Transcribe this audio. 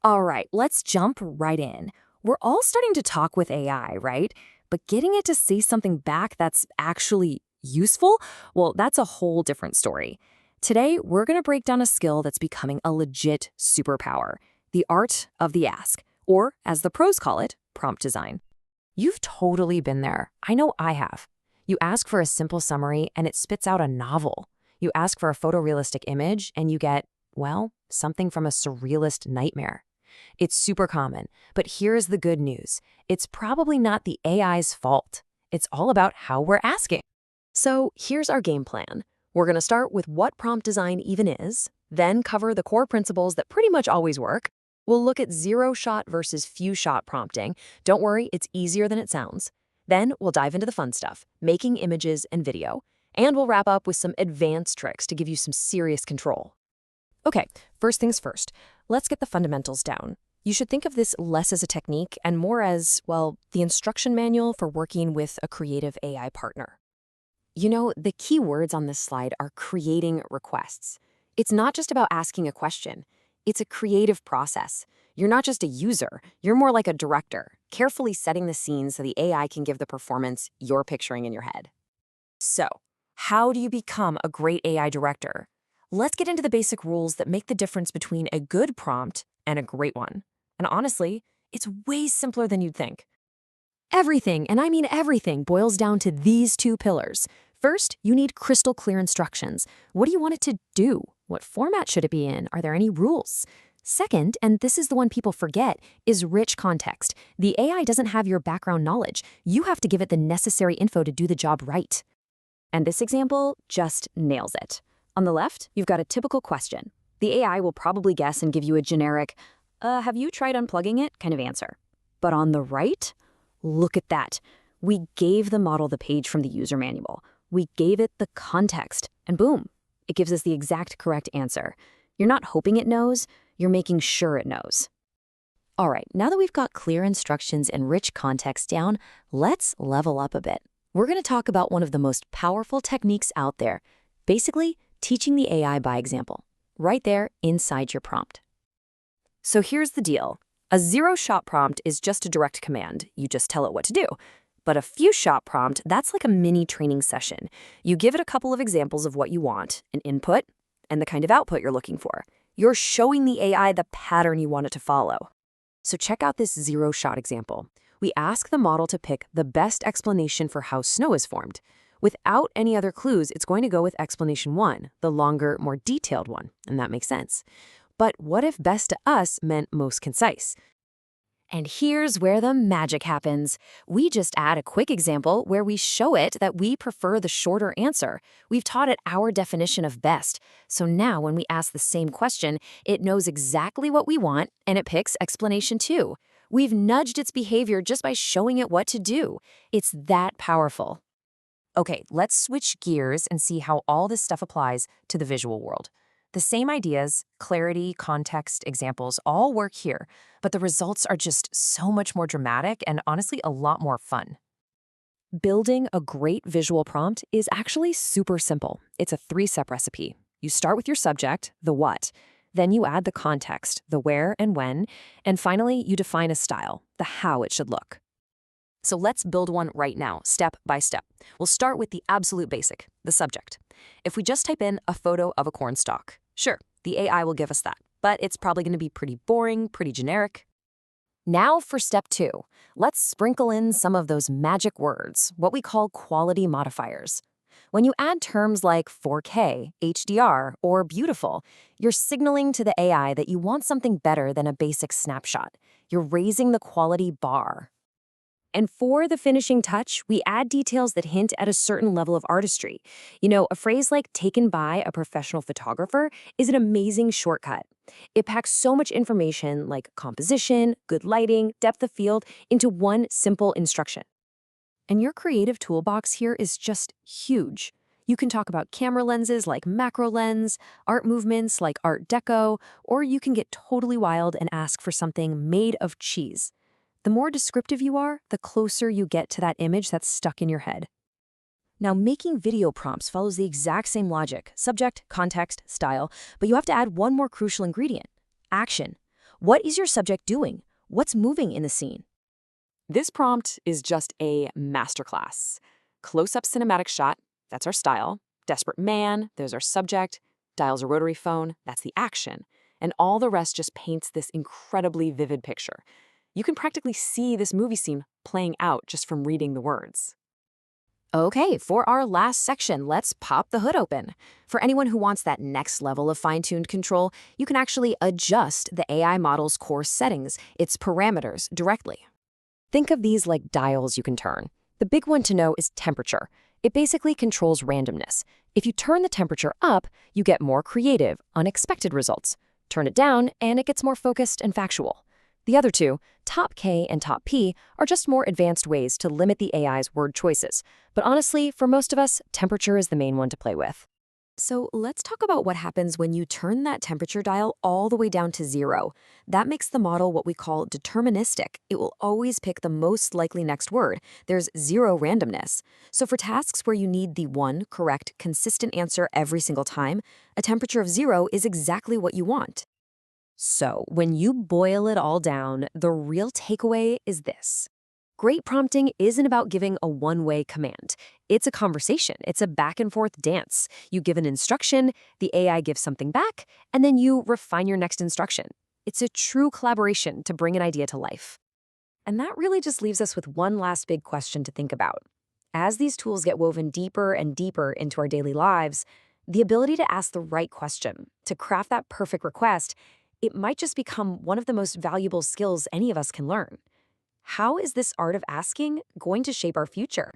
All right, let's jump right in. We're all starting to talk with AI, right? But getting it to say something back that's actually useful, well, that's a whole different story. Today, we're going to break down a skill that's becoming a legit superpower, the art of the ask, or as the pros call it, prompt design. You've totally been there. I know I have. You ask for a simple summary and it spits out a novel. You ask for a photorealistic image and you get, well, something from a surrealist nightmare. It's super common, but here's the good news. It's probably not the AI's fault. It's all about how we're asking. So here's our game plan. We're going to start with what prompt design even is, then cover the core principles that pretty much always work. We'll look at zero-shot versus few-shot prompting. Don't worry, it's easier than it sounds. Then we'll dive into the fun stuff, making images and video. And we'll wrap up with some advanced tricks to give you some serious control. Okay, first things first. Let's get the fundamentals down. You should think of this less as a technique and more as, well, the instruction manual for working with a creative AI partner. You know, the key words on this slide are creating requests. It's not just about asking a question. It's a creative process. You're not just a user. You're more like a director, carefully setting the scene so the AI can give the performance you're picturing in your head. So, how do you become a great AI director? Let's get into the basic rules that make the difference between a good prompt and a great one. And honestly, it's way simpler than you'd think. Everything, and I mean everything, boils down to these two pillars. First, you need crystal clear instructions. What do you want it to do? What format should it be in? Are there any rules? Second, and this is the one people forget, is rich context. The AI doesn't have your background knowledge. You have to give it the necessary info to do the job right. And this example just nails it. On the left, you've got a typical question. The AI will probably guess and give you a generic, have you tried unplugging it kind of answer. But on the right, look at that. We gave the model the page from the user manual. We gave it the context, and boom, it gives us the exact correct answer. You're not hoping it knows, you're making sure it knows. All right, now that we've got clear instructions and rich context down, let's level up a bit. We're going to talk about one of the most powerful techniques out there, basically teaching the AI by example, right there inside your prompt. So here's the deal. A zero-shot prompt is just a direct command. You just tell it what to do. But a few-shot prompt, that's like a mini training session. You give it a couple of examples of what you want, an input, and the kind of output you're looking for. You're showing the AI the pattern you want it to follow. So check out this zero-shot example. We ask the model to pick the best explanation for how snow is formed. Without any other clues, it's going to go with explanation 1, the longer, more detailed one, and that makes sense. But what if best to us meant most concise? And here's where the magic happens. We just add a quick example where we show it that we prefer the shorter answer. We've taught it our definition of best. So now when we ask the same question, it knows exactly what we want and it picks explanation 2. We've nudged its behavior just by showing it what to do. It's that powerful. Okay, let's switch gears and see how all this stuff applies to the visual world. The same ideas, clarity, context, examples all work here, but the results are just so much more dramatic and honestly a lot more fun. Building a great visual prompt is actually super simple. It's a 3-step recipe. You start with your subject, the what, then you add the context, the where and when, and finally you define a style, the how it should look. So let's build one right now, step by step. We'll start with the absolute basic, the subject. If we just type in a photo of a corn stalk, sure, the AI will give us that, but it's probably going to be pretty boring, pretty generic. Now for step 2, let's sprinkle in some of those magic words, what we call quality modifiers. When you add terms like 4K, HDR, or beautiful, you're signaling to the AI that you want something better than a basic snapshot. You're raising the quality bar. And for the finishing touch, we add details that hint at a certain level of artistry. You know, a phrase like taken by a professional photographer is an amazing shortcut. It packs so much information like composition, good lighting, depth of field into one simple instruction. And your creative toolbox here is just huge. You can talk about camera lenses like macro lens, art movements like Art Deco, or you can get totally wild and ask for something made of cheese. The more descriptive you are, the closer you get to that image that's stuck in your head. Now, making video prompts follows the exact same logic, subject, context, style, but you have to add one more crucial ingredient, action. What is your subject doing? What's moving in the scene? This prompt is just a masterclass. Close-up cinematic shot, that's our style. Desperate man, there's our subject. Dials a rotary phone, that's the action. And all the rest just paints this incredibly vivid picture. You can practically see this movie scene playing out just from reading the words. Okay, for our last section, let's pop the hood open. For anyone who wants that next level of fine-tuned control, you can actually adjust the AI model's core settings, its parameters, directly. Think of these like dials you can turn. The big one to know is temperature. It basically controls randomness. If you turn the temperature up, you get more creative, unexpected results. Turn it down, and it gets more focused and factual. The other two, top K and top P, are just more advanced ways to limit the AI's word choices. But honestly, for most of us, temperature is the main one to play with. So let's talk about what happens when you turn that temperature dial all the way down to 0. That makes the model what we call deterministic. It will always pick the most likely next word. There's zero randomness. So for tasks where you need the one correct, consistent answer every single time, a temperature of 0 is exactly what you want. So when you boil it all down, the real takeaway is this. Great prompting isn't about giving a one-way command. It's a conversation. It's a back-and-forth dance. You give an instruction, the AI gives something back, and then you refine your next instruction. It's a true collaboration to bring an idea to life. And that really just leaves us with one last big question to think about. As these tools get woven deeper and deeper into our daily lives, the ability to ask the right question, to craft that perfect request, it might just become one of the most valuable skills any of us can learn. How is this art of asking going to shape our future?